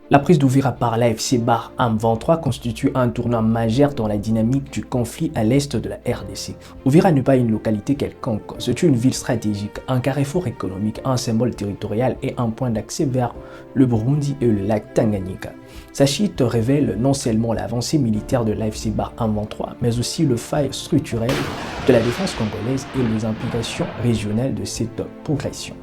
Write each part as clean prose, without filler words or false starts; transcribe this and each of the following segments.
La prise d'Uvira par l'AFC Barham 23 constitue un tournant majeur dans la dynamique du conflit à l'est de la RDC. Uvira n'est pas une localité quelconque, c'est une ville stratégique, un carrefour économique, un symbole territorial et un point d'accès vers le Burundi et le lac Tanganyika. Sa chute révèle non seulement l'avancée militaire de l'AFC Barham 23, mais aussi le faille structurel de la défense congolaise et les implications régionales de cette progression.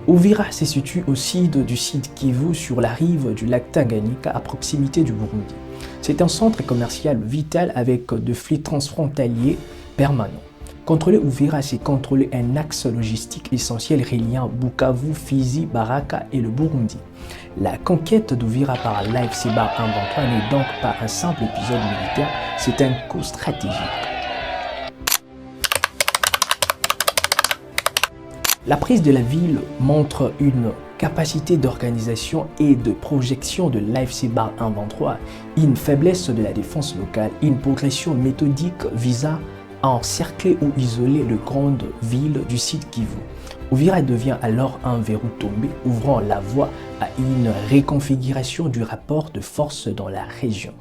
Uvira se situe au sud du Sud Kivu sur la rive du lac Tanganyika à proximité du Burundi. C'est un centre commercial vital avec de flux transfrontaliers permanents. Contrôler Uvira, c'est contrôler un axe logistique essentiel reliant Bukavu, Fizi, Baraka et le Burundi. La conquête d'Uvira par l'AFC Barham 23 n'est donc pas un simple épisode militaire, c'est un coup stratégique. La prise de la ville montre une capacité d'organisation et de projection de l'AFC Barham 23, une faiblesse de la défense locale, une progression méthodique visant à encercler ou isoler les grandes villes du Sud Kivu. Uvira devient alors un verrou tombé, ouvrant la voie à une reconfiguration du rapport de force dans la région.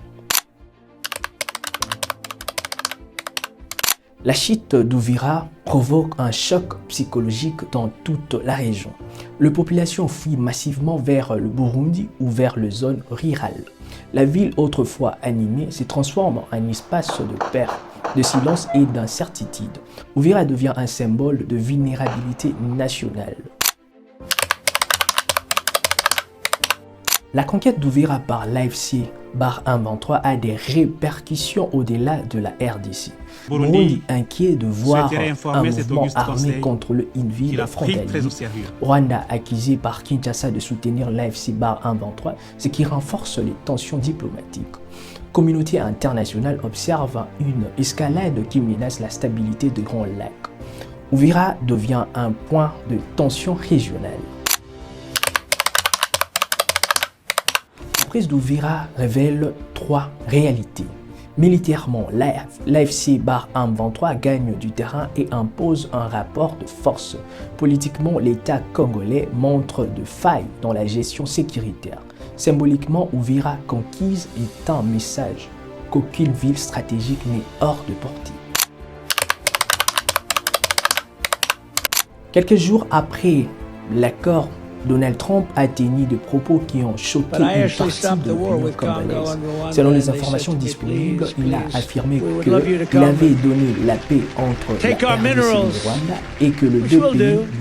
La chute d'Uvira provoque un choc psychologique dans toute la région. La population fuit massivement vers le Burundi ou vers les zones rurales. La ville, autrefois animée, se transforme en un espace de perte, de silence et d'incertitude. Uvira devient un symbole de vulnérabilité nationale. La conquête d'Uvira par l'AFC Barham 23 a des répercussions au-delà de la RDC. Burundi inquiet de voir un mouvement armé contrôler une ville frontalière. Rwanda accusé par Kinshasa de soutenir l'AFC Barham 23, ce qui renforce les tensions diplomatiques. Communauté internationale observe une escalade qui menace la stabilité de Grand Lac. Uvira devient un point de tension régionale. La prise d'Uvira révèle trois réalités. Militairement, l'AFC Barham 23 gagne du terrain et impose un rapport de force. Politiquement, l'État congolais montre de failles dans la gestion sécuritaire. Symboliquement, Uvira conquise est un message qu'aucune ville stratégique n'est hors de portée. Quelques jours après l'accord, Donald Trump a tenu des propos qui ont choqué une partie de l'opinion congolaise. Selon les informations disponibles, il a affirmé qu'il avait donné la paix entre la RDC et le Rwanda et que les deux pays